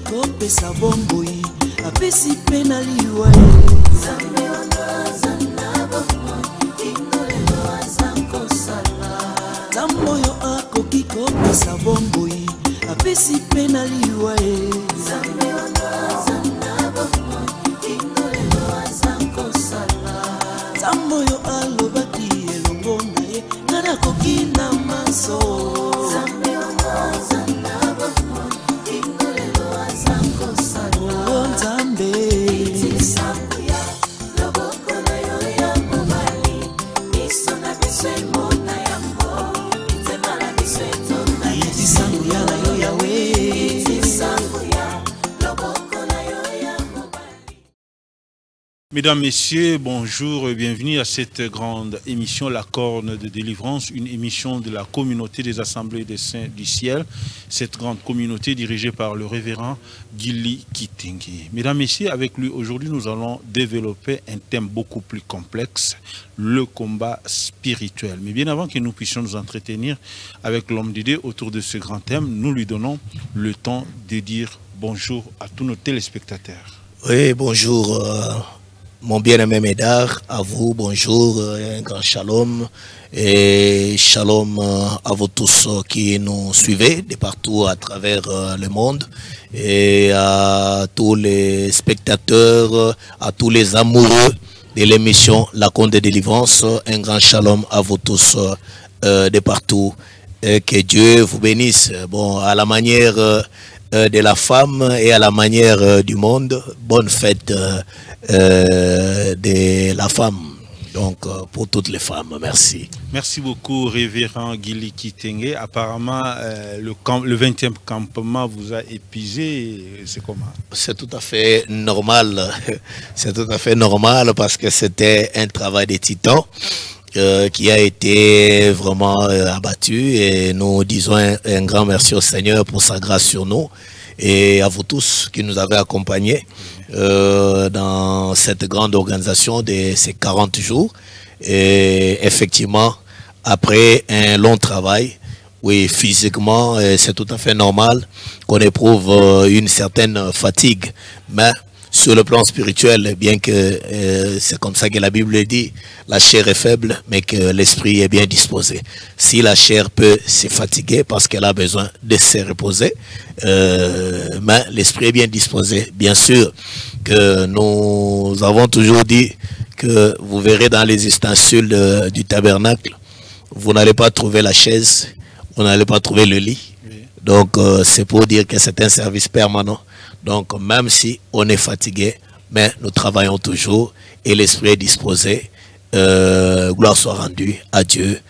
kopesa bomboi apesi pena liwa Zambe wakaza na bomoi ingolelo azanko sala Zamboyo akoki kopesa bomboi apesi pena liwa Zambe wakaza na bomoi ingolelo azanko sala Zamboyo alobaki elongo naye nana koki na maso Zambe wakaza na bomoi ingolelo azanko sala Zambe Tisakuya loboko na yo ya mobali Miso na biso emona yango Itema na biso etona Tisakuya na yo ya we Tisakuya loboko na yo ya mobali. Mesdames, Messieurs, bonjour et bienvenue à cette grande émission, La Corne de Délivrance, une émission de la communauté des Assemblées des Saints du Ciel, cette grande communauté dirigée par le révérend Gili Kitenge. Mesdames, Messieurs, avec lui aujourd'hui, nous allons développer un thème beaucoup plus complexe, le combat spirituel. Mais bien avant que nous puissions nous entretenir avec l'homme d'idée autour de ce grand thème, nous lui donnons le temps de dire bonjour à tous nos téléspectateurs. Oui, bonjour. Mon bien-aimé Médard, à vous, bonjour, un grand shalom et shalom à vous tous qui nous suivez de partout à travers le monde et à tous les spectateurs, à tous les amoureux de l'émission La Corne de Délivrance, un grand shalom à vous tous de partout et que Dieu vous bénisse. Bon, à la manière de la femme et à la manière du monde, bonne fête de la femme, donc pour toutes les femmes, merci. Merci beaucoup, révérend Gili Kitenge. Apparemment, le 20e campement vous a épuisé, c'est comment? C'est tout à fait normal, c'est tout à fait normal parce que c'était un travail de titan qui a été vraiment abattu et nous disons un grand merci au Seigneur pour sa grâce sur nous et à vous tous qui nous avez accompagnés dans cette grande organisation de ces 40 jours. Et effectivement, après un long travail, oui, physiquement, c'est tout à fait normal qu'on éprouve une certaine fatigue, mais sur le plan spirituel, bien que c'est comme ça que la Bible dit, la chair est faible, mais que l'esprit est bien disposé. Si la chair peut se fatiguer parce qu'elle a besoin de se reposer, mais l'esprit est bien disposé. Bien sûr que nous avons toujours dit que vous verrez dans les ustensiles du tabernacle, vous n'allez pas trouver la chaise, vous n'allez pas trouver le lit. Donc c'est pour dire que c'est un service permanent. Donc même si on est fatigué, mais nous travaillons toujours et l'esprit est disposé. Gloire soit rendue à Dieu.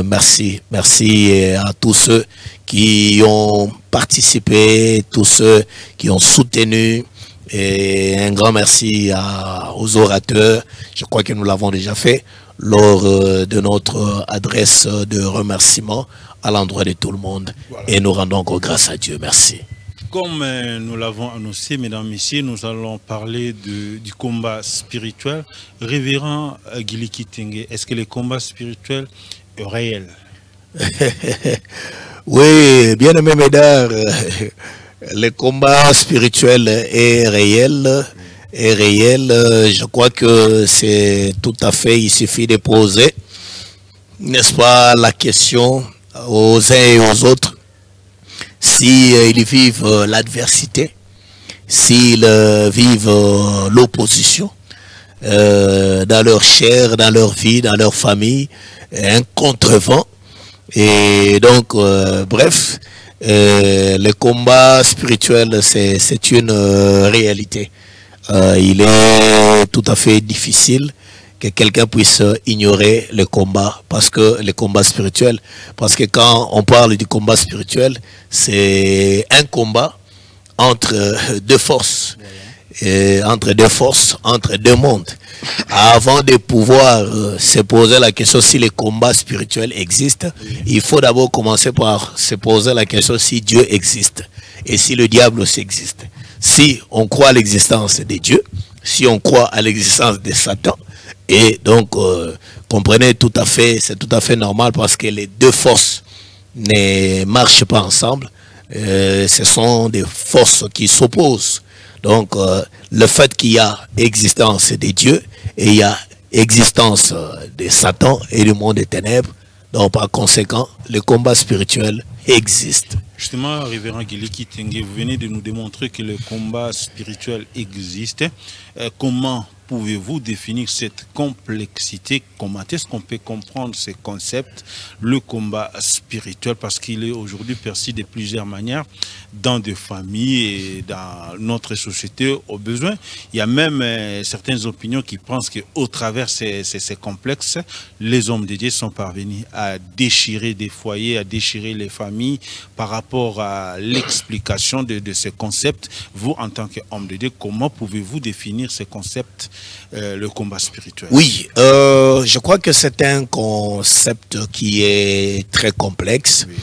Merci. Merci à tous ceux qui ont participé, tous ceux qui ont soutenu. Et un grand merci aux orateurs. Je crois que nous l'avons déjà fait lors de notre adresse de remerciement à l'endroit de tout le monde. Voilà. Et nous rendons encore grâce à Dieu. Merci. Comme nous l'avons annoncé, mesdames, messieurs, nous allons parler du combat spirituel. Révérend Gili Kitenge, est-ce que le combat spirituel est réel? Oui, bien aimé Médard, le combat spirituel est réel. Je crois que c'est tout à fait, il suffit de poser, n'est-ce pas, la question aux uns et aux autres. S'ils vivent l'adversité, s'ils vivent l'opposition dans leur chair, dans leur vie, dans leur famille, un contrevent. Et donc, bref, le combat spirituel, c'est une réalité. Il est tout à fait difficile que quelqu'un puisse ignorer le combat, parce que le combat spirituel, parce que quand on parle du combat spirituel, c'est un combat entre deux forces, entre deux mondes. Avant de pouvoir se poser la question si le combat spirituel existe, il faut d'abord commencer par se poser la question si Dieu existe et si le diable aussi existe. Si on croit à l'existence de Dieu, si on croit à l'existence de Satan, et donc comprenez tout à fait, c'est tout à fait normal parce que les deux forces ne marchent pas ensemble. ce sont des forces qui s'opposent. Donc, le fait qu'il y a existence des dieux et il y a existence de Satan et du monde des ténèbres, donc par conséquent, le combat spirituel existe. Justement, révérend Giliki Tengue, vous venez de nous démontrer que le combat spirituel existe. Comment pouvez-vous définir cette complexité? Comment est-ce qu'on peut comprendre ces concepts, le combat spirituel, parce qu'il est aujourd'hui perçu de plusieurs manières dans des familles et dans notre société au besoin. Il y a même certaines opinions qui pensent qu'au travers de ces complexes, les hommes de Dieu sont parvenus à déchirer des foyers, à déchirer les familles par rapport à l'explication de ces concepts. Vous, en tant qu'homme de Dieu, comment pouvez-vous définir ces concepts, le combat spirituel? Oui, je crois que c'est un concept qui est très complexe. Oui.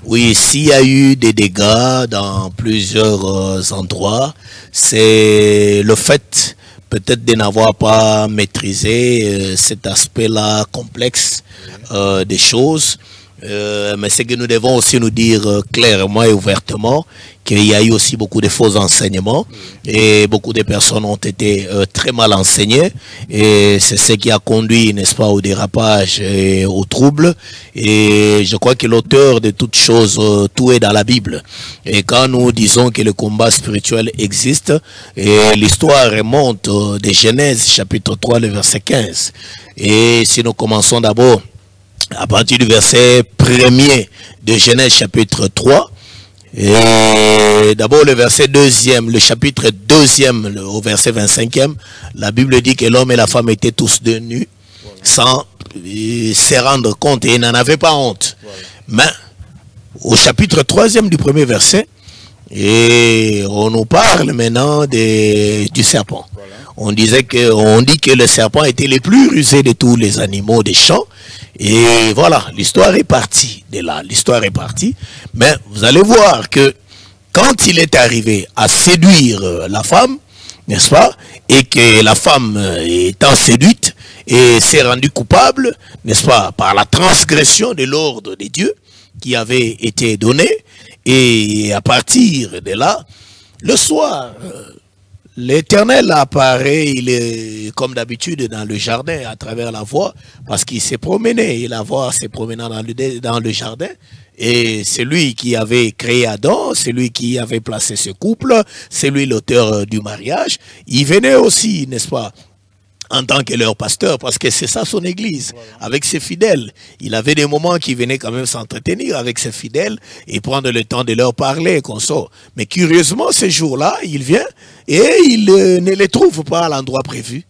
Oui, s'il y a eu des dégâts dans plusieurs endroits, c'est le fait peut-être de n'avoir pas maîtrisé cet aspect-là complexe des choses. Mais c'est que nous devons aussi nous dire clairement et ouvertement qu'il y a eu aussi beaucoup de faux enseignements et beaucoup de personnes ont été très mal enseignées, et c'est ce qui a conduit, n'est-ce pas, au dérapage et au trouble. Et je crois que l'auteur de toutes choses, tout est dans la Bible. Et quand nous disons que le combat spirituel existe, et l'histoire remonte de Genèse chapitre 3, le verset 15. Et si nous commençons d'abord à partir du verset 1er de Genèse chapitre 3, et d'abord le verset 2e, le chapitre 2e au verset 25e, la Bible dit que l'homme et la femme étaient tous de nus, sans se rendre compte, et ils n'en avaient pas honte. Mais au chapitre 3e du premier verset, et on nous parle maintenant du serpent. On dit que le serpent était le plus rusé de tous les animaux des champs. Et voilà, l'histoire est partie de là. L'histoire est partie. Mais vous allez voir que quand il est arrivé à séduire la femme, n'est-ce pas, et que la femme étant séduite et s'est rendue coupable, n'est-ce pas, par la transgression de l'ordre de Dieu qui avait été donné, et à partir de là, le soir, l'Éternel apparaît, il est comme d'habitude dans le jardin à travers la voie, parce qu'il s'est promené, et la voie s'est promenant dans le jardin, et c'est lui qui avait créé Adam, c'est lui qui avait placé ce couple, c'est lui l'auteur du mariage. Il venait aussi, n'est-ce pas, en tant que leur pasteur, parce que c'est ça son église, avec ses fidèles. Il avait des moments qui venaient quand même s'entretenir avec ses fidèles et prendre le temps de leur parler, qu'on sort. Mais curieusement, ce jour-là, il vient et il ne les trouve pas à l'endroit prévu.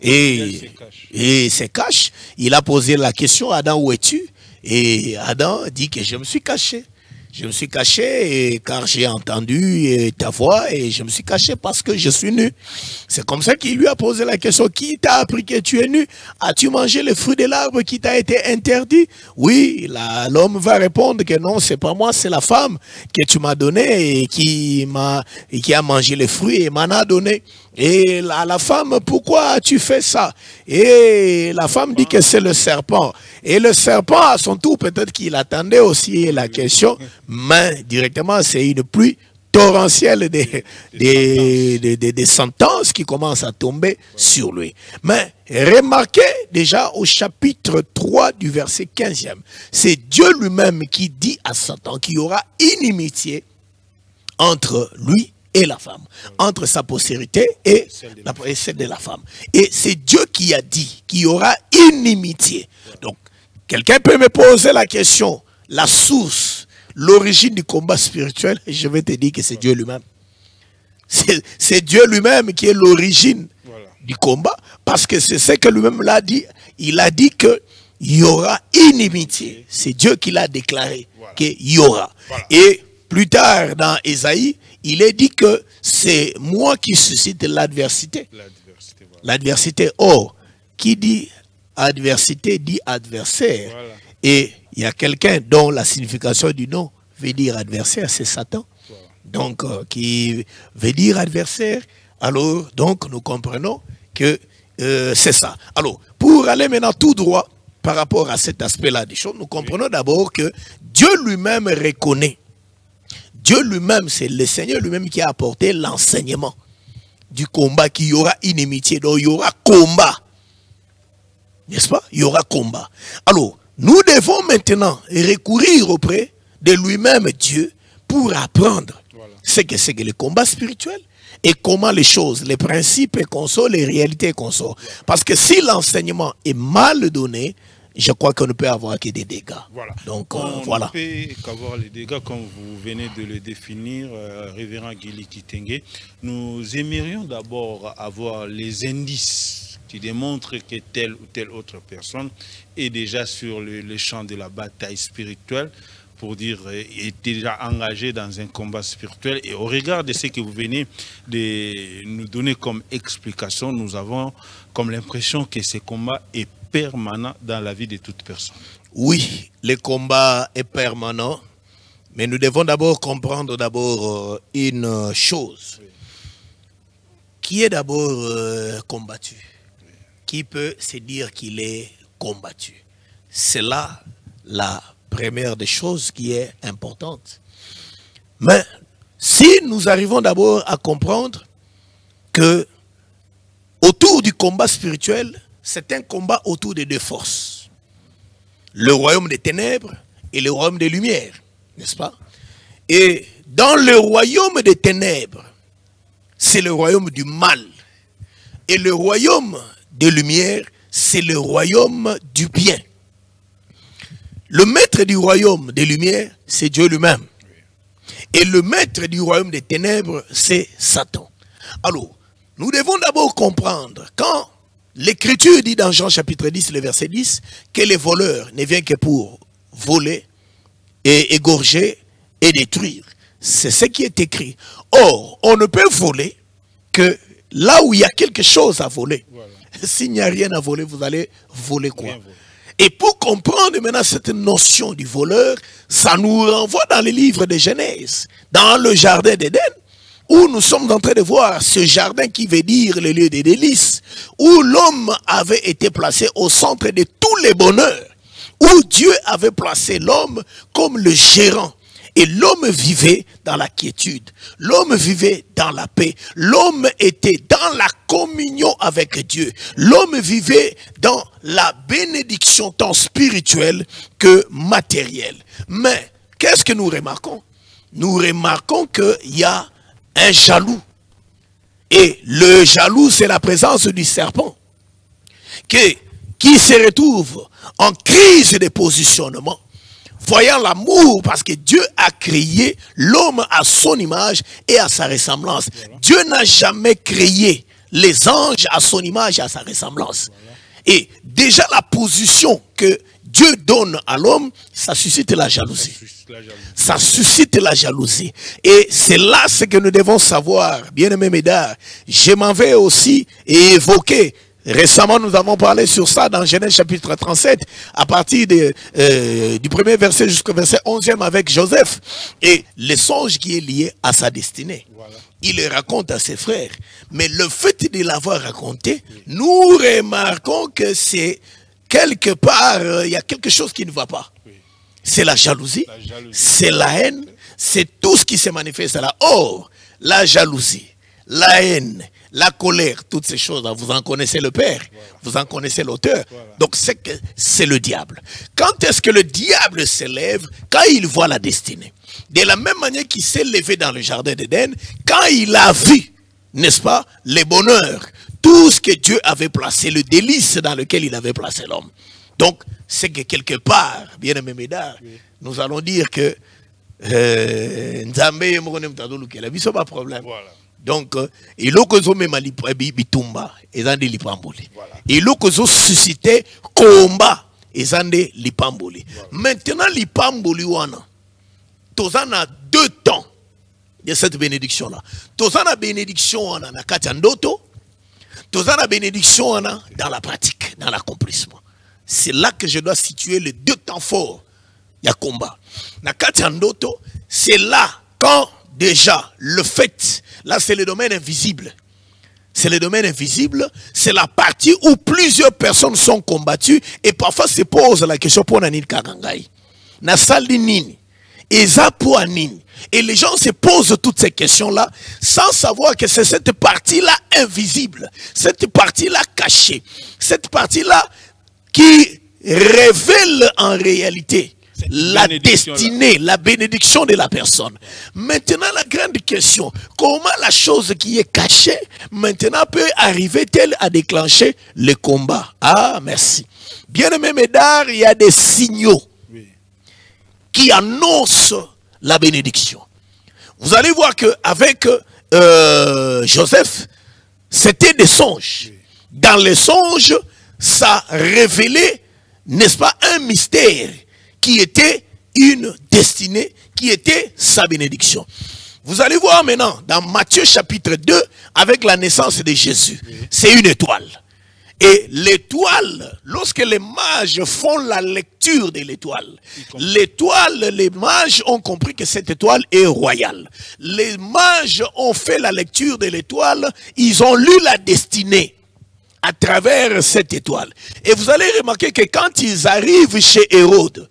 Et il se cache. Il a posé la question, Adam, où es-tu? Et Adam dit que je me suis caché. Je me suis caché car j'ai entendu ta voix et je me suis caché parce que je suis nu. C'est comme ça qu'il lui a posé la question. Qui t'a appris que tu es nu? As-tu mangé le fruit de l'arbre qui t'a été interdit? Oui, l'homme va répondre que non, c'est pas moi, c'est la femme que tu m'as donné et qui a mangé le fruit et m'en a donné. Et la femme, pourquoi as-tu fait ça? Et la femme dit que c'est le serpent. Et le serpent, à son tour, peut-être qu'il attendait aussi la question, mais directement, c'est une pluie torrentielle des sentences qui commencent à tomber sur lui. Mais remarquez déjà au chapitre 3 du verset 15e, c'est Dieu lui-même qui dit à Satan qu'il y aura inimitié entre lui et la femme, entre sa postérité et celle de la femme. Et c'est Dieu qui a dit qu'il y aura inimitié. Donc, quelqu'un peut me poser la question, la source, l'origine du combat spirituel, et je vais te dire que c'est Dieu lui-même. C'est Dieu lui-même qui est l'origine du combat, parce que c'est ce que lui-même l'a dit. Il a dit qu'il y aura inimitié. C'est Dieu qui l'a déclaré qu'il y aura. Et plus tard dans Ésaïe, il est dit que c'est moi qui suscite l'adversité. L'adversité. Or, qui dit adversité dit adversaire. Voilà. Et il y a quelqu'un dont la signification du nom veut dire adversaire, c'est Satan. Voilà. Donc, qui veut dire adversaire. Alors, donc, nous comprenons que c'est ça. Alors, pour aller maintenant tout droit par rapport à cet aspect-là des choses, nous comprenons d'abord que Dieu lui-même reconnaît. Dieu lui-même, c'est le Seigneur lui-même qui a apporté l'enseignement du combat, qu'il y aura inimitié, donc il y aura combat. N'est-ce pas? Il y aura combat. Alors, nous devons maintenant recourir auprès de lui-même Dieu pour apprendre ce que c'est que le combat spirituel et comment les choses, les principes qu'on sort, les réalités qu'on sort. Parce que si l'enseignement est mal donné, je crois qu'on ne peut avoir que des dégâts. Voilà. Donc, voilà. On ne peut qu'avoir les dégâts, comme vous venez de le définir, révérend Guili Kitenge. Nous aimerions d'abord avoir les indices qui démontrent que telle ou telle autre personne est déjà sur le champ de la bataille spirituelle, pour dire, est déjà engagé dans un combat spirituel. Et au regard de ce que vous venez de nous donner comme explication, nous avons comme l'impression que ce combat est permanent dans la vie de toute personne. Oui, le combat est permanent, mais nous devons d'abord comprendre une chose qui est d'abord combattu. Qui peut se dire qu'il est combattu? C'est là la première des choses qui est importante. Mais si nous arrivons d'abord à comprendre que autour du combat spirituel, c'est un combat autour de deux forces. Le royaume des ténèbres et le royaume des lumières, n'est-ce pas? Et dans le royaume des ténèbres, c'est le royaume du mal. Et le royaume des lumières, c'est le royaume du bien. Le maître du royaume des lumières, c'est Dieu lui-même. Et le maître du royaume des ténèbres, c'est Satan. Alors, nous devons d'abord comprendre, quand l'Écriture dit dans Jean chapitre 10, le verset 10, que les voleurs ne viennent que pour voler, et égorger et détruire. C'est ce qui est écrit. Or, on ne peut voler que là où il y a quelque chose à voler. Voilà. S'il n'y a rien à voler, vous allez voler quoi? Et pour comprendre maintenant cette notion du voleur, ça nous renvoie dans les livres de Genèse, dans le jardin d'Éden, où nous sommes en train de voir ce jardin qui veut dire le lieu des délices, où l'homme avait été placé au centre de tous les bonheurs, où Dieu avait placé l'homme comme le gérant. Et l'homme vivait dans la quiétude, l'homme vivait dans la paix, l'homme était dans la communion avec Dieu, l'homme vivait dans la bénédiction tant spirituelle que matérielle. Mais qu'est-ce que nous remarquons? Nous remarquons qu'il y a un jaloux. Et le jaloux, c'est la présence du serpent qui se retrouve en crise de positionnement. Voyant l'amour, parce que Dieu a créé l'homme à son image et à sa ressemblance. Voilà. Dieu n'a jamais créé les anges à son image et à sa ressemblance. Voilà. Et déjà la position que Dieu donne à l'homme, ça suscite la jalousie. Ça suscite la jalousie. Et c'est là ce que nous devons savoir, bien-aimés mesdames. Je m'en vais aussi évoquer. Récemment, nous avons parlé sur ça dans Genèse chapitre 37, à partir du premier verset jusqu'au verset 11e avec Joseph, et le songe qui est lié à sa destinée. Voilà. Il le raconte à ses frères. Mais le fait de l'avoir raconté, oui, nous remarquons que c'est quelque part, il y a quelque chose qui ne va pas. Oui. C'est la jalousie, c'est la haine, c'est tout ce qui se manifeste là. Or, la jalousie, la haine, la colère, toutes ces choses-là, vous en connaissez le Père, voilà, vous en connaissez l'auteur. Voilà. Donc c'est le diable. Quand est-ce que le diable s'élève? Quand il voit la destinée. De la même manière qu'il s'est levé dans le jardin d'Éden, quand il a vu, n'est-ce pas, les bonheurs, tout ce que Dieu avait placé, le délice dans lequel il avait placé l'homme. Donc, c'est que quelque part, bien aimé mesdames, oui, nous allons dire que Nzambe n'est pas problème. Voilà. Donc, il a bitumba, ils ont dit lipamboli. Il a suscité combat, ils ont dit lipamboli. Maintenant, lipamboli wana, tous en a deux temps de cette bénédiction-là. Tous en a bénédiction wana na katiandoto, tous en a bénédiction wana dans la pratique, dans l'accomplissement. C'est là que je dois situer les deux temps forts. Il y a combat. Na katiandoto, c'est là quand déjà le fait. Là, c'est le domaine invisible. C'est le domaine invisible. C'est la partie où plusieurs personnes sont combattues. Et parfois se pose la question pour Nanil Kagangai. Na sali nini. Et les gens se posent toutes ces questions-là sans savoir que c'est cette partie-là invisible, cette partie-là cachée, cette partie-là qui révèle en réalité la destinée, la bénédiction de la personne. Maintenant, la grande question, comment la chose qui est cachée, maintenant peut arriver-t-elle à déclencher le combat? Ah, merci. Bien-aimé Médard, il y a des signaux qui annoncent la bénédiction. Vous allez voir qu'avec Joseph, c'était des songes. Dans les songes, ça révélait, n'est-ce pas, un mystère qui était une destinée, qui était sa bénédiction. Vous allez voir maintenant, dans Matthieu chapitre 2, avec la naissance de Jésus, c'est une étoile. Et l'étoile, lorsque les mages font la lecture de l'étoile, les mages ont compris que cette étoile est royale. Les mages ont fait la lecture de l'étoile, ils ont lu la destinée à travers cette étoile. Et vous allez remarquer que quand ils arrivent chez Hérode,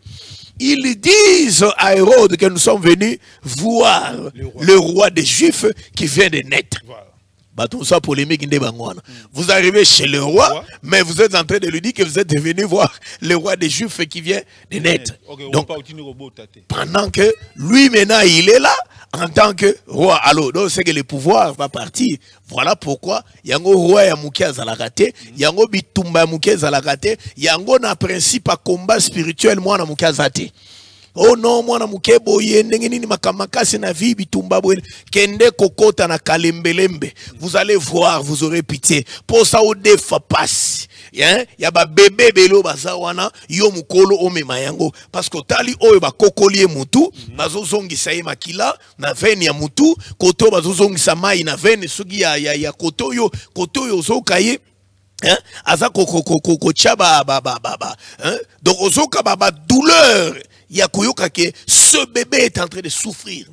ils disent à Hérode que nous sommes venus voir le roi des Juifs qui vient de naître. Vous arrivez chez le roi, mais vous êtes en train de lui dire que vous êtes venu voir le roi des Juifs qui vient de naître. Donc, pendant que lui maintenant il est là en tant que roi, alors donc c'est que le pouvoir va partir. Voilà pourquoi yango roi ya mukia zalakate, yango bitumba ya mukia zalakate, yango na principe à combat spirituel mwana mukia zate. Oh non, mwana mukebo yendenge nini makamakasi na vie bitumba bwene kende kokota na kalembelembe. Vous allez voir, vous aurez pitié. Pour ça au defa passe. Ya ba bébé belo bazawana yo mukolo omema yango parce que tali oyo ba kokolie mutu bazozongisa ye makila na veni ya mutu koto bazozongisa mai na veni sugi ya koto yo zokaye aza kochaba donc ozoka ba douleur. Il y a que ce bébé est en train de souffrir.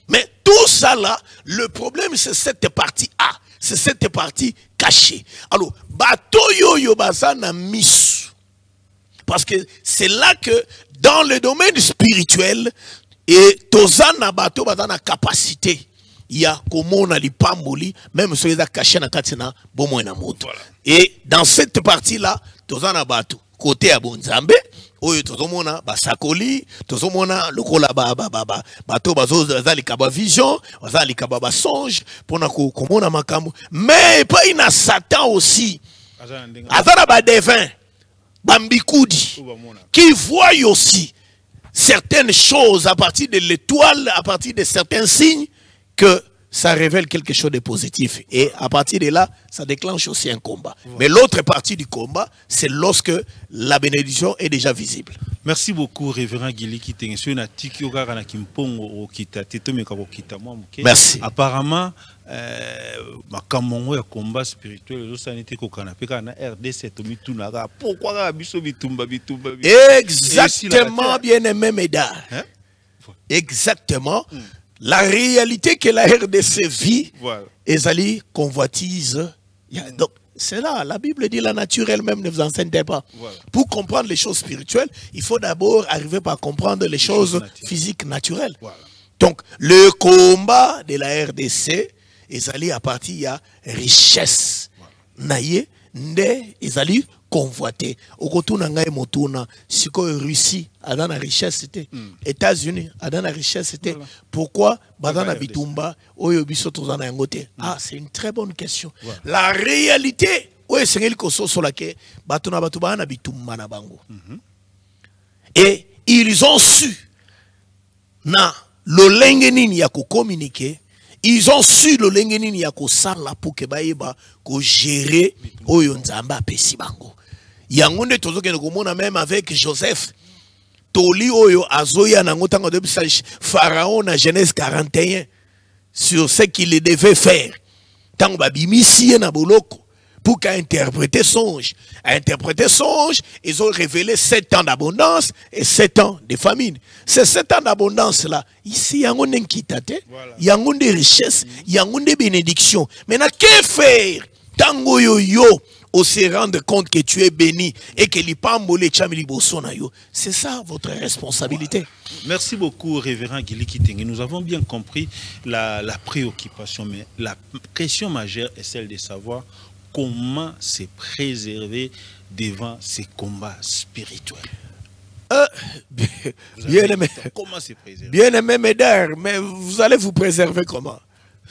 Mais tout ça là, le problème c'est cette partie A, c'est cette partie cachée. Alors, bateau yo bazana mis. Parce que c'est là que dans le domaine spirituel, et tozana bateau bazana capacité. Il y a comme on a pamboli, même si ils ont caché na katina, bon moins na moto. Et dans cette partie là, tozana bateau côté à Bonzambe. Oyo tozomona basakoli tozomona lokola bato bazali kaba vision bazali kaba ba songe pona komona makambo mais pas ina Satan aussi azana ba devin bambikudi qui voit aussi certaines choses à partir de l'étoile, à partir de certains signes que ça révèle quelque chose de positif. Et à partir de là, ça déclenche aussi un combat. Voilà. Mais l'autre partie du combat, c'est lorsque la bénédiction est déjà visible. Merci beaucoup, révérend Guili Kitenge. Merci. Apparemment, ma combat spirituel, pourquoi exactement, bien aimé Médard. Exactement. La réalité que la RDC vit, Ezali convoitise. Donc, c'est là, la Bible dit la nature elle-même ne vous enseigne pas. Pour comprendre les choses spirituelles, il faut d'abord arriver par comprendre les choses physiques naturelles. Donc, le combat de la RDC, Ezali à partir, il y a richesse. Naye, nde, Ezali convoité. Au retour ngai motuna, siko Russie a dans la richesse c'était, États-Unis a dans la richesse c'était. Pourquoi badana bitumba oyo biso tozana yangote? Ah, c'est une très bonne question. La réalité, oyo sengeli koso solake batuna batubana bitumba na bango. Et ils ont su na lo lengenini ya ko communiquer. Ils ont su le lengenini ya ko sala pour que baeba ko gérer oyo nzamba pesi bango. Yangonde tozoke komona même avec Joseph. Toli oyo azoya nango tango de Pharaon na Genèse 41 sur ce qu'il devait faire. Tango babimisi na boloko pour qu'à interpréter songe. À interpréter songe, ils ont révélé 7 ans d'abondance et 7 ans de famine. Ces 7 ans d'abondance là, ici, il y a un kitate, il y a une richesse, il y a une bénédiction. Maintenant, que faire? Tango yo yo, on se rende compte que tu es béni et que l'ipambole chamili bosonayo. C'est ça votre responsabilité. Merci beaucoup, révérend Guili Kitenge. Nous avons bien compris la préoccupation, mais la question majeure est celle de savoir comment se préserver devant ces combats spirituels. Bien aimé, comment se préserver? Bien aimé Médard, mais vous allez vous préserver comment?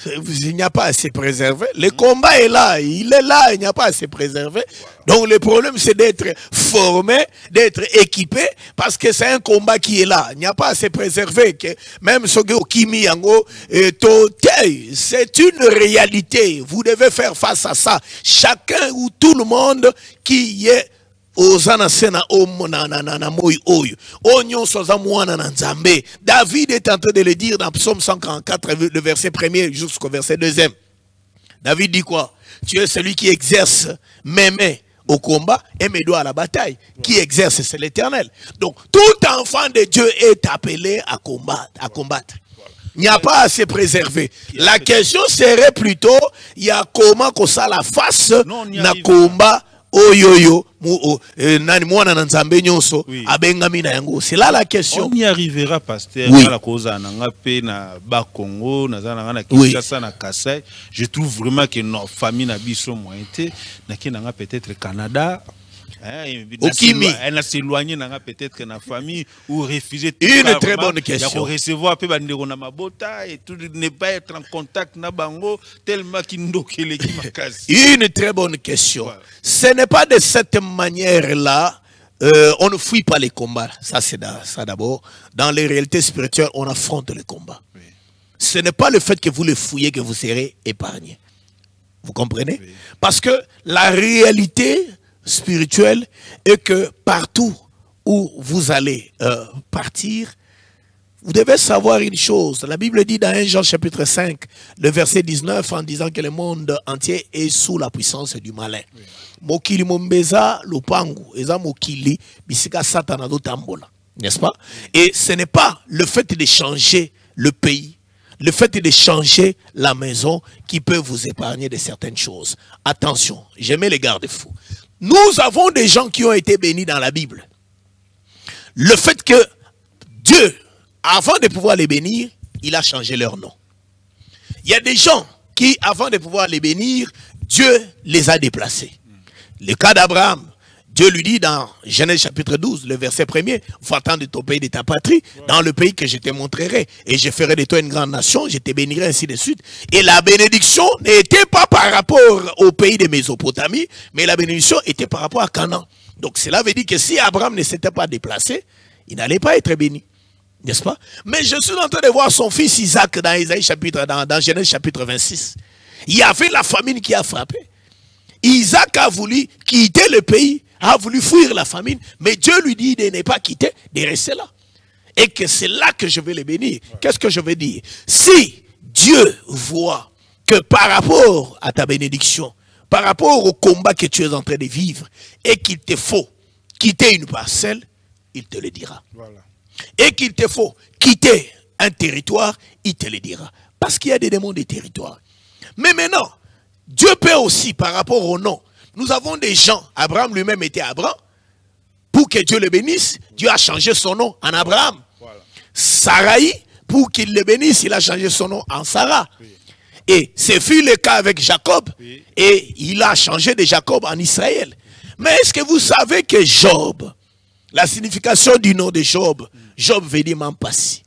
Il n'y a pas à se préserver. Le combat est là, il est là, il n'y a pas à se préserver. Donc le problème c'est d'être formé, d'être équipé, parce que c'est un combat qui est là. Il n'y a pas à se préserver. Que même ce Kimi Yango, c'est une réalité. Vous devez faire face à ça. Chacun ou tout le monde qui est David est en train de le dire dans Psaume 144, le verset 1er jusqu'au verset 2e. David dit quoi? Tu es celui qui exerce mes mains au combat et mes doigts à la bataille. Qui exerce, c'est l'Éternel. Donc tout enfant de Dieu est appelé à combattre. Il n'y a pas à se préserver. La question serait plutôt, il y a comment qu'on ça la face na combat. C'est là la question. On y arrivera, pasteur. Oui. Je trouve vraiment que nos familles sont moins peut-être Canada. Elle s'éloigné peut-être na famille ou refuser une très bonne question. Recevoir peu bandeko na mabota et tout ne pas être en contact na bango tellement qu'il ndokele ki makasi. Une très bonne question. Voilà. Ce n'est pas de cette manière-là. On ne fuit pas les combats. Ça c'est ça d'abord. Dans les réalités spirituelles, on affronte les combats. Oui. Ce n'est pas le fait que vous les fouillez que vous serez épargné. Vous comprenez? Oui. Parce que la réalité spirituel est que partout où vous allez partir, vous devez savoir une chose. La Bible dit dans 1 Jean chapitre 5, le verset 19, en disant que le monde entier est sous la puissance du malin. Mokili mombeza lupangu, eza mokili bisika satana do tambola, n'est-ce pas? Et ce n'est pas le fait de changer le pays, le fait de changer la maison qui peut vous épargner de certaines choses. Attention, je mets les garde-fous. Nous avons des gens qui ont été bénis dans la Bible. Le fait que Dieu, avant de pouvoir les bénir, il a changé leur nom. Il y a des gens qui, avant de pouvoir les bénir, Dieu les a déplacés. Le cas d'Abraham, Dieu lui dit dans Genèse chapitre 12, le verset 1er, va-t'en de ton pays, de ta patrie, dans le pays que je te montrerai, et je ferai de toi une grande nation, je te bénirai, ainsi de suite. Et la bénédiction n'était pas par rapport au pays de Mésopotamie, mais la bénédiction était par rapport à Canaan. Donc cela veut dire que si Abraham ne s'était pas déplacé, il n'allait pas être béni. N'est-ce pas? Mais je suis en train de voir son fils Isaac dans Genèse chapitre 26. Il y avait la famine qui a frappé. Isaac a voulu quitter le pays, a voulu fuir la famine, mais Dieu lui dit de ne pas quitter, de rester là. Et que c'est là que je vais les bénir. Qu'est-ce que je veux dire? Si Dieu voit que par rapport à ta bénédiction, par rapport au combat que tu es en train de vivre, et qu'il te faut quitter une parcelle, il te le dira. Voilà. Et qu'il te faut quitter un territoire, il te le dira. Parce qu'il y a des démons des territoires. Mais maintenant, Dieu peut aussi, par rapport au nom, nous avons des gens, Abraham lui-même était Abraham, pour que Dieu le bénisse, Dieu a changé son nom en Abraham. Voilà. Sarai, pour qu'il le bénisse, il a changé son nom en Sarah. Oui. Et ce fut le cas avec Jacob, oui. Et il a changé de Jacob en Israël. Mais est-ce que vous savez que Job, la signification du nom de Job, Job veut dire Mampassi,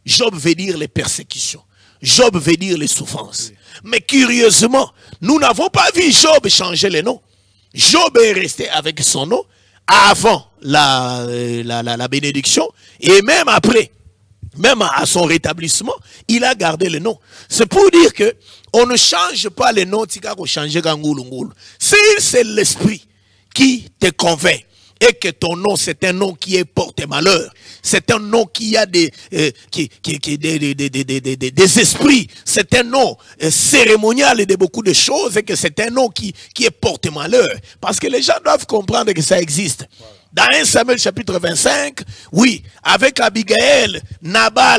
Job veut dire les persécutions, Job veut dire les souffrances. Oui. Mais curieusement, nous n'avons pas vu Job changer le nom. Job est resté avec son nom avant la bénédiction et même après, même à son rétablissement, il a gardé le nom. C'est pour dire que on ne change pas le nom. Si c'est l'esprit qui te convainc et que ton nom c'est un nom qui est porte-malheur, c'est un nom qui a des esprits, c'est un nom cérémonial et de beaucoup de choses, et que c'est un nom qui est porte-malheur. Parce que les gens doivent comprendre que ça existe. Voilà. Dans 1 Samuel chapitre 25, oui, avec Abigail,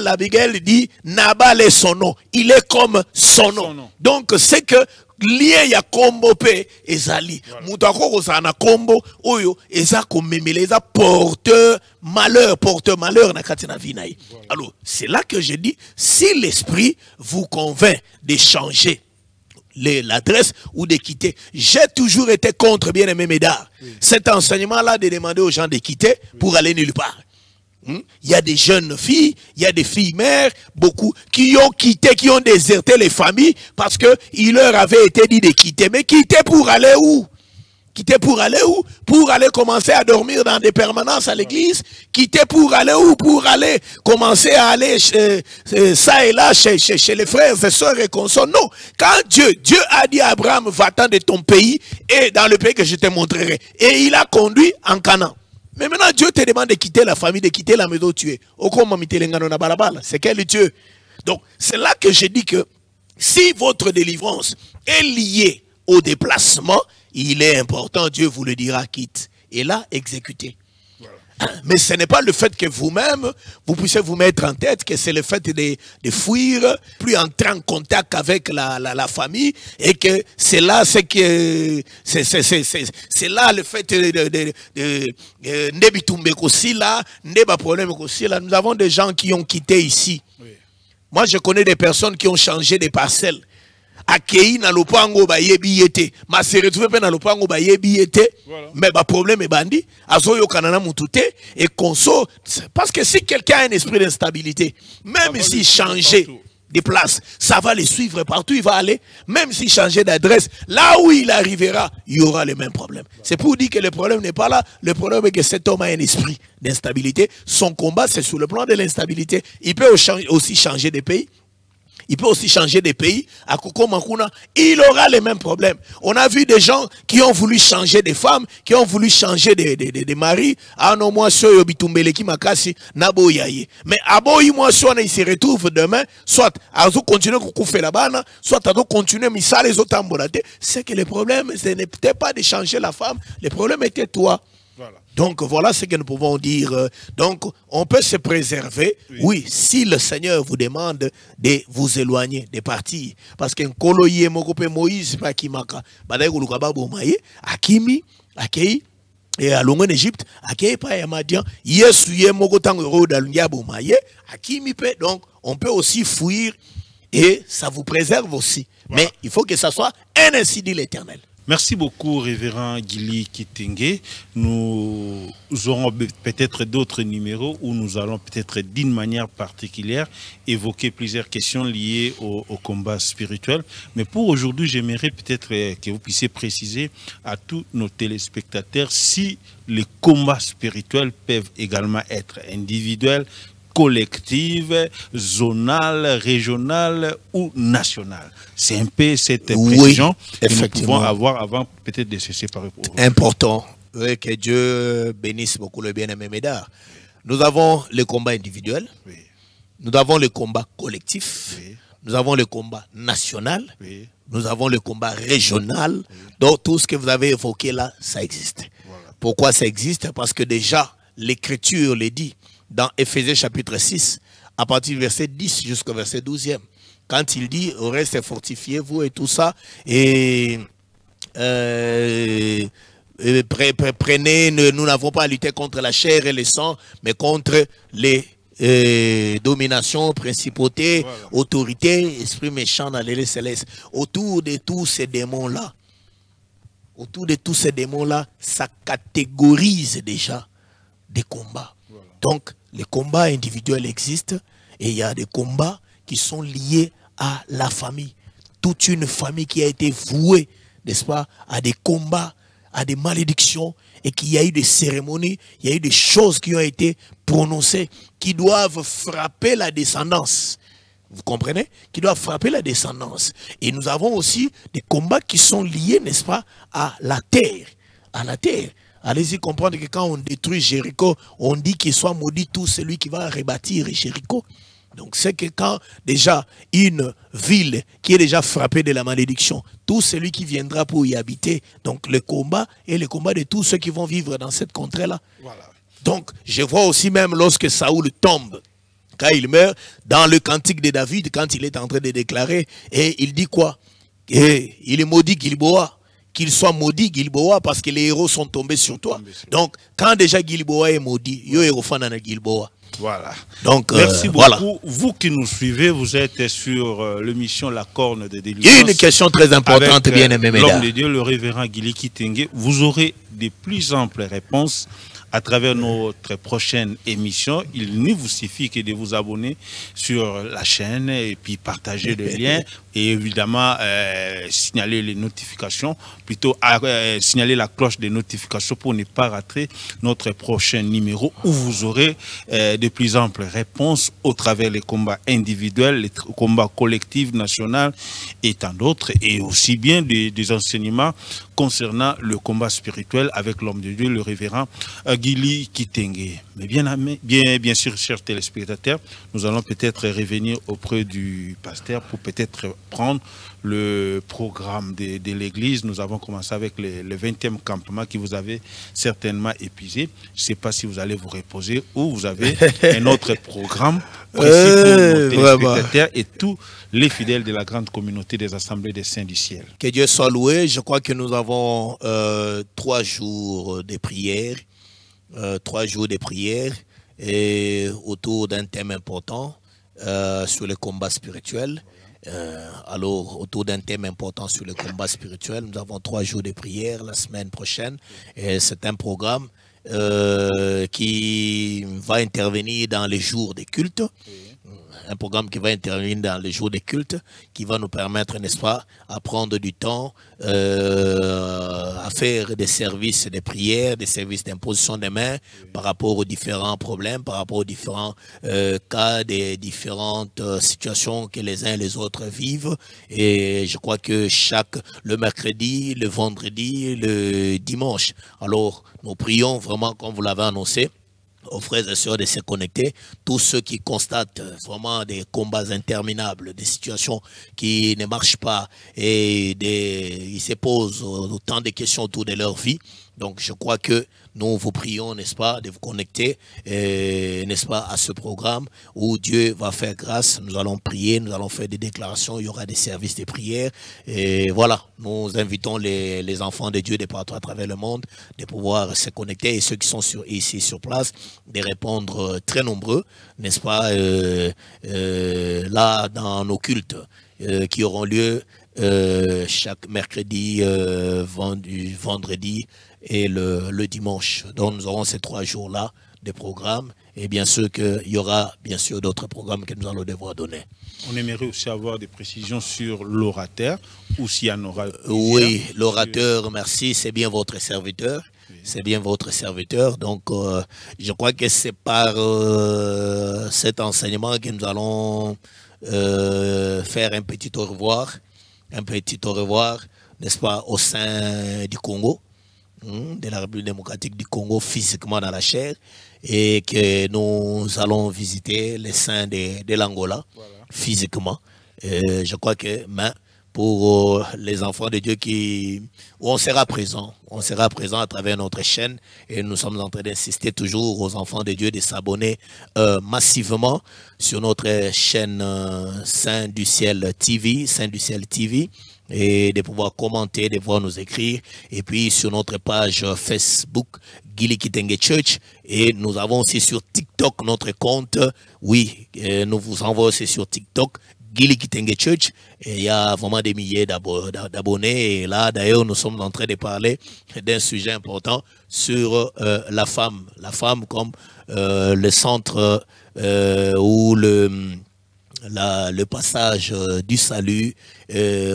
Abigail dit, Nabal est son nom. Il est comme son nom. Donc c'est que lien ya kombo pe ezali. Moutako kozana kombo oyo ezako memele eza porteur malheur na katina vinaï. Alors, c'est là que je dis, si l'esprit vous convainc de changer l'adresse ou de quitter, j'ai toujours été contre, bien aimé Médard, cet enseignement-là de demander aux gens de quitter pour aller nulle part. Il y a des jeunes filles, il y a des filles mères, beaucoup, qui ont quitté, qui ont déserté les familles parce que il leur avait été dit de quitter. Mais quitter pour aller où? Quitter pour aller où? Pour aller commencer à dormir dans des permanences à l'église. Quitter pour aller où? Pour aller commencer à aller ça et là chez les frères et sœurs et consorts. Non. Quand Dieu a dit à Abraham, va-t'en de ton pays et dans le pays que je te montrerai. Et il a conduit en Canaan. Mais maintenant, Dieu te demande de quitter la famille, de quitter la maison où tu es. C'est quel Dieu? Donc, c'est là que je dis que si votre délivrance est liée au déplacement, il est important, Dieu vous le dira, quitte. Et là, exécutez. Voilà. Mais ce n'est pas le fait que vous-même, vous puissiez vous mettre en tête que c'est le fait de fuir, plus entrer en contact avec la famille, et que c'est là, c'est là le fait de nous avons des gens qui ont quitté ici. Oui. Moi, je connais des personnes qui ont changé de parcelles. Akei na lopango ba yebi yete ma se retrouver pe na lopango ba yebi yete mais ba problème est bandi azo yo kanana mutute et conso parce que si quelqu'un a un esprit d'instabilité même s'il changeait de place ça va le suivre partout il va aller même s'il changeait d'adresse là où il arrivera il y aura les mêmes problèmes. C'est pour dire que le problème n'est pas là, le problème est que cet homme a un esprit d'instabilité, son combat c'est sur le plan de l'instabilité. Il peut aussi changer de pays. Il peut aussi changer de pays. À Koko Mankuna, il aura les mêmes problèmes. On a vu des gens qui ont voulu changer de femmes, qui ont voulu changer de maris. Ah non, moi, so yobitumbele ki makasi, nabo yaye. Mais aboyi moi, so il se retrouve demain, soit à continuer à la bana, soit à continuer à les autres ambolate. C'est que le problème, ce n'était pas de changer la femme. Le problème était toi. Voilà. Donc voilà ce que nous pouvons dire. Donc on peut se préserver, oui, si le Seigneur vous demande de vous éloigner, de partir. Parce qu'un koloye mokope Moïse pas kimaka, badaye kulukaba bomaye, akimi, akei et à l'ongon Égypte, akei pa yamadian, yesu ye mokotango rodalunya bomaye, akimi pe. Donc on peut aussi fuir et ça vous préserve aussi. Voilà. Mais il faut que ça soit un ainsi dit l'Éternel. Merci beaucoup, révérend Gili Kitenge. Nous aurons peut-être d'autres numéros où nous allons peut-être d'une manière particulière évoquer plusieurs questions liées au combat spirituel. Mais pour aujourd'hui, j'aimerais peut-être que vous puissiez préciser à tous nos téléspectateurs si les combats spirituels peuvent également être individuels, collective, zonale, régionale ou nationale. C'est un peu cette précision que nous pouvons avoir avant peut-être de se séparer. Important. Oui, que Dieu bénisse beaucoup le bien-aimé Médard. Nous avons le combat individuel, nous avons le combat collectif, nous avons le combat national, nous avons le combat régional. Donc tout ce que vous avez évoqué là, ça existe. Voilà. Pourquoi ça existe? Parce que déjà, l'Écriture le dit. Dans Éphésiens chapitre 6, à partir du verset 10 jusqu'au verset 12e, quand il dit, au reste, fortifiez-vous et tout ça, et prenez, nous n'avons pas à lutter contre la chair et le sang, mais contre les dominations, principautés, voilà, autorités, esprits méchants dans les lieux célestes. Autour de tous ces démons-là, ça catégorise déjà des combats. Voilà. Donc, les combats individuels existent et il y a des combats qui sont liés à la famille. Toute une famille qui a été vouée, n'est-ce pas, à des combats, à des malédictions, et qu'il y a eu des cérémonies, il y a eu des choses qui ont été prononcées, qui doivent frapper la descendance. Vous comprenez? Qui doivent frapper la descendance. Et nous avons aussi des combats qui sont liés, n'est-ce pas, à la terre. À la terre. Allez-y comprendre que quand on détruit Jéricho, on dit qu'il soit maudit tout celui qui va rebâtir Jéricho. Donc c'est que quand déjà une ville qui est déjà frappée de la malédiction, tout celui qui viendra pour y habiter, donc le combat est le combat de tous ceux qui vont vivre dans cette contrée-là. Voilà. Donc je vois aussi même lorsque Saoul tombe, quand il meurt, dans le cantique de David, quand il est en train de déclarer, et il dit quoi? Et il est maudit Gilboa. Qu'il soit maudit Gilboa parce que les héros sont tombés sur toi. Donc, quand déjà Gilboa est maudit, yo héros fan dans Gilboa. Voilà. Donc, merci beaucoup. Voilà. Vous qui nous suivez, vous êtes sur l'émission La Corne de Délivrance. Il y a une question très importante, bien aimé, l'homme de Dieu, le révérend Guili Kitenge. Vous aurez de plus amples réponses à travers notre prochaine émission. Il ne vous suffit que de vous abonner sur la chaîne et puis partager le lien et évidemment signaler les notifications, plutôt signaler la cloche des notifications pour ne pas rater notre prochain numéro où vous aurez de plus amples réponses au travers des combats individuels, les combats collectifs, nationaux et tant d'autres, et aussi bien des enseignements concernant le combat spirituel avec l'homme de Dieu, le révérend Guili Kitenge. Mais bien sûr, chers téléspectateurs, nous allons peut-être revenir auprès du pasteur pour peut-être prendre le programme de l'église. Nous avons commencé avec le 20e campement qui vous avait certainement épuisé. Je ne sais pas si vous allez vous reposer ou vous avez un autre programme précis pour nos téléspectateurs et tous les fidèles de la grande communauté des assemblées des saints du ciel. Que Dieu soit loué. Je crois que nous avons 3 jours de prière. 3 jours de prière et autour d'un thème important sur le combat spirituel. Alors, autour d'un thème important sur le combat spirituel, nous avons 3 jours de prière la semaine prochaine. Et c'est un programme qui va intervenir dans les jours des cultes. Un programme qui va intervenir dans les jours des cultes, qui va nous permettre, n'est-ce pas, à prendre du temps, à faire des services de prière, des services d'imposition des mains par rapport aux différents problèmes, par rapport aux différents cas, des différentes situations que les uns et les autres vivent. Et je crois que le mercredi, le vendredi, le dimanche. Alors, nous prions vraiment, comme vous l'avez annoncé, aux frères et sœurs de se connecter, tous ceux qui constatent vraiment des combats interminables, des situations qui ne marchent pas et ils se posent autant de questions autour de leur vie. Donc je crois que nous vous prions, n'est-ce pas, de vous connecter, n'est-ce pas, à ce programme où Dieu va faire grâce. Nous allons prier, nous allons faire des déclarations, il y aura des services de prière. Et voilà, nous invitons les enfants de Dieu de partout à travers le monde de pouvoir se connecter et ceux qui sont ici sur place, de répondre très nombreux, n'est-ce pas, là dans nos cultes qui auront lieu chaque mercredi, vendredi et le dimanche. Donc nous aurons ces 3 jours-là de programmes et bien sûr qu'il y aura bien sûr d'autres programmes que nous allons devoir donner. On aimerait aussi avoir des précisions sur l'orateur ou s'il y en aura. Oui, l'orateur, merci, c'est bien votre serviteur. Oui. C'est bien votre serviteur. Donc je crois que c'est par cet enseignement que nous allons faire un petit au revoir, n'est-ce pas, au sein du Congo, de la République démocratique du Congo, physiquement dans la chair, et que nous allons visiter les saints de l'Angola, voilà, physiquement. Je crois que pour les enfants de Dieu où on sera présent à travers notre chaîne, et nous sommes en train d'insister toujours aux enfants de Dieu de s'abonner massivement sur notre chaîne Saint du Ciel TV, et de pouvoir commenter, de pouvoir nous écrire, et puis sur notre page Facebook Guili Kitenge Church, et nous avons aussi sur TikTok notre compte, oui, nous vous envoyons aussi sur TikTok Guili Kitenge Church, et il y a vraiment des milliers d'abonnés, et là d'ailleurs nous sommes en train de parler d'un sujet important sur la femme comme le centre où le passage du salut,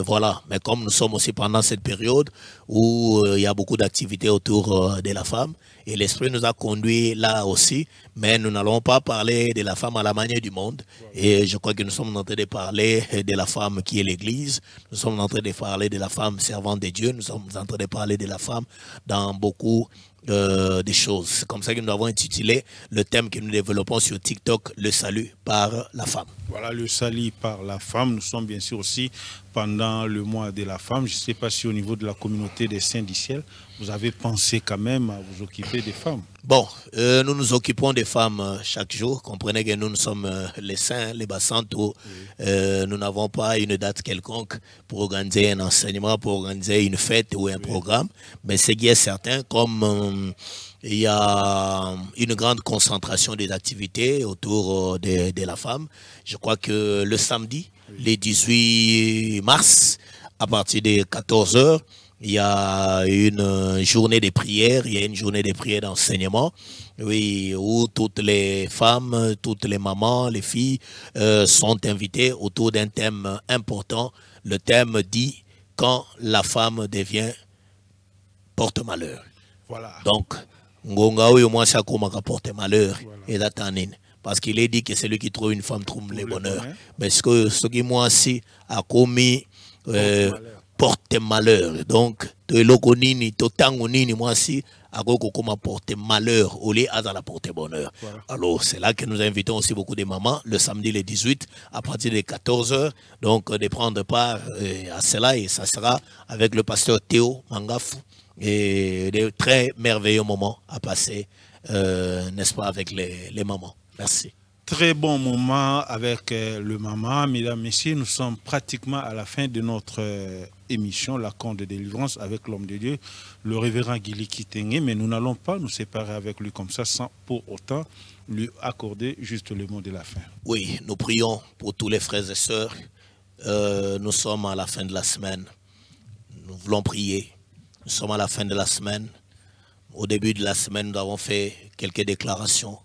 voilà. Mais comme nous sommes aussi pendant cette période où il y a beaucoup d'activités autour de la femme, et l'Esprit nous a conduits là aussi, mais nous n'allons pas parler de la femme à la manière du monde. Et je crois que nous sommes en train de parler de la femme qui est l'Église, nous sommes en train de parler de la femme servante de Dieu, nous sommes en train de parler de la femme dans beaucoup des choses. C'est comme ça que nous avons intitulé le thème que nous développons sur TikTok, le salut par la femme. Voilà, le salut par la femme. Nous sommes bien sûr aussi pendant le mois de la femme. Je ne sais pas si au niveau de la communauté des saints du ciel, vous avez pensé quand même à vous occuper des femmes. Bon, nous nous occupons des femmes chaque jour. Comprenez que nous sommes les saints, les Bassanto. Nous n'avons pas une date quelconque pour organiser un enseignement, pour organiser une fête ou un programme. Mais ce qui est certain, comme il y a une grande concentration des activités autour de la femme, je crois que le samedi, le 18 mars, à partir de 14 h, il y a une journée de prière, il y a une journée de prière d'enseignement, oui, où toutes les femmes, toutes les mamans, les filles sont invitées autour d'un thème important. Le thème dit « Quand la femme devient porte-malheur ». Voilà. Donc, Ngonga ou moi ça comme porte-malheur et d'attendre. Parce qu'il est dit que celui qui trouve une femme trouve le bonheur. Mais ce qui moi aussi a commis porte-malheur. Donc, moi aussi, à porte-malheur au lieu de la porte-bonheur. Alors, c'est là que nous invitons aussi beaucoup de mamans, le samedi le 18, à partir de 14 h, donc de prendre part à cela, et ça sera avec le pasteur Théo Mangafou, et de très merveilleux moments à passer, n'est-ce pas, avec les mamans. Merci. Très bon moment avec le maman. Mesdames, messieurs, nous sommes pratiquement à la fin de notre émission, la Conte de délivrance avec l'homme de Dieu, le révérend Guili Kitenge, mais nous n'allons pas nous séparer avec lui comme ça sans pour autant lui accorder juste le mot de la fin. Oui, nous prions pour tous les frères et sœurs. Nous sommes à la fin de la semaine. Nous voulons prier. Nous sommes à la fin de la semaine. Au début de la semaine, nous avons fait quelques déclarations.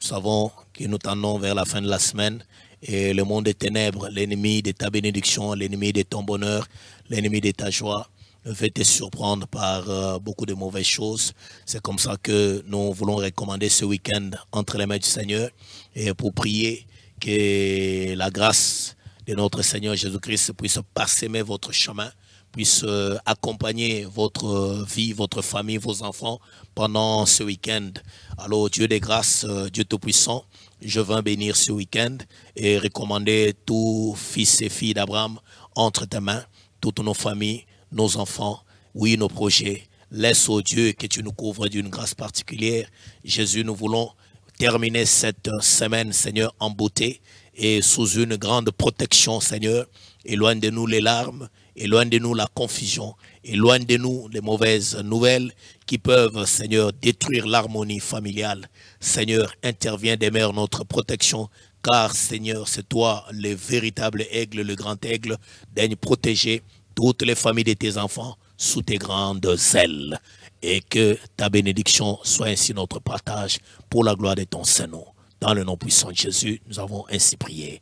Nous savons que nous tendons vers la fin de la semaine et le monde des ténèbres, l'ennemi de ta bénédiction, l'ennemi de ton bonheur, l'ennemi de ta joie, veut te surprendre par beaucoup de mauvaises choses. C'est comme ça que nous voulons recommander ce week-end entre les mains du Seigneur et pour prier que la grâce de notre Seigneur Jésus-Christ puisse parsemer votre chemin, puisse accompagner votre vie, votre famille, vos enfants pendant ce week-end. Alors Dieu des grâces, Dieu Tout-Puissant, je veux bénir ce week-end et recommander tous fils et filles d'Abraham entre tes mains, toutes nos familles, nos enfants, oui, nos projets. Laisse au Dieu que tu nous couvres d'une grâce particulière. Jésus, nous voulons terminer cette semaine, Seigneur, en beauté et sous une grande protection, Seigneur. Éloigne de nous les larmes, éloigne de nous la confusion, éloigne de nous les mauvaises nouvelles qui peuvent, Seigneur, détruire l'harmonie familiale. Seigneur, interviens, demeure notre protection, car, Seigneur, c'est toi le véritable aigle, le grand aigle. Daigne protéger toutes les familles de tes enfants sous tes grandes ailes. Et que ta bénédiction soit ainsi notre partage pour la gloire de ton Saint-Nom. Dans le nom puissant de Jésus, nous avons ainsi prié.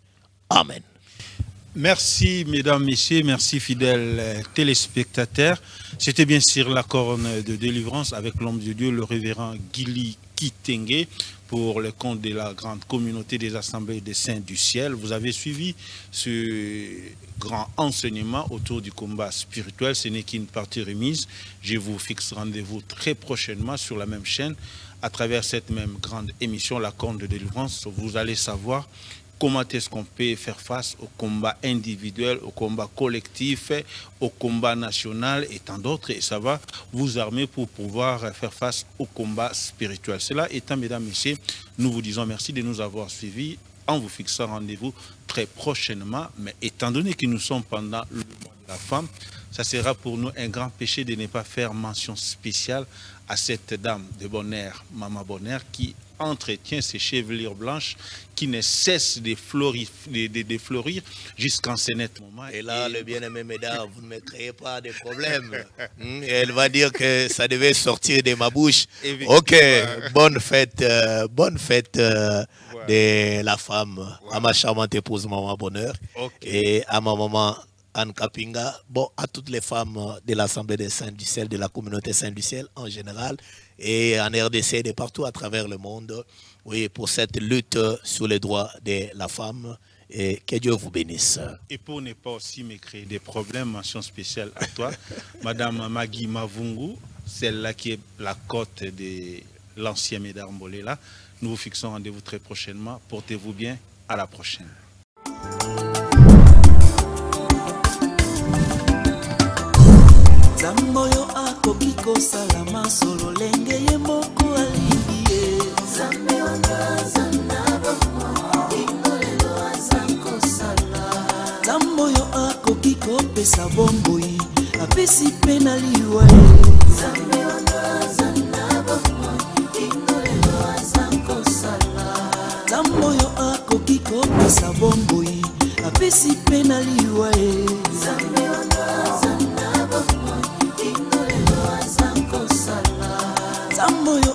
Amen. Merci, mesdames, messieurs, merci, fidèles téléspectateurs. C'était bien sûr la corne de délivrance avec l'homme de Dieu, le révérend Guili Kitenge, pour le compte de la grande communauté des assemblées des saints du ciel. Vous avez suivi ce grand enseignement autour du combat spirituel. Ce n'est qu'une partie remise. Je vous fixe rendez-vous très prochainement sur la même chaîne à travers cette même grande émission, la corne de délivrance. Vous allez savoir comment est-ce qu'on peut faire face au combat individuel, au combat collectif, au combat national et tant d'autres. Et ça va vous armer pour pouvoir faire face au combat spirituel. Cela étant, mesdames, messieurs, nous vous disons merci de nous avoir suivis en vous fixant rendez-vous très prochainement. Mais étant donné que nous sommes pendant le mois de la femme, ça sera pour nous un grand péché de ne pas faire mention spéciale à cette dame de Bonheur, Maman Bonheur, qui entretient ses chevelures blanches qui ne cessent de fleurir jusqu'en ce net moment. Et là, le bien-aimé mesdames, vous ne me créez pas de problème. Elle va dire que ça devait sortir de ma bouche. Ok, bonne fête de la femme, à ma charmante épouse Maman Bonheur, et à ma maman Anne Kapinga, bon, à toutes les femmes de l'Assemblée des Saints du Ciel, de la communauté Saint du Ciel en général, et en RDC et de partout à travers le monde, oui, pour cette lutte sur les droits de la femme, et que Dieu vous bénisse. Et pour ne pas aussi me créer des problèmes, mention spéciale à toi, Madame Magui Mavungu, celle-là qui est la côte de l'ancien Médard Mbolela. Nous vous fixons rendez-vous très prochainement. Portez-vous bien, à la prochaine. Zamboyo ako akoki kosala masolo lenge ye moko alingi ye. Nzambe wana aza na bomoi kino lelo aza kosala. Nzambe oyo akoki kopesa bomboi apesi mpe na liwa ye. Nzambe wana aza na bomoi kino lelo aza kosala. Nzambe oyo akoki kopesa bomboi apesi mpe na liwa ye. Nzambe wana aza na bomoi kino lelo aza kosala. Nzambe oyo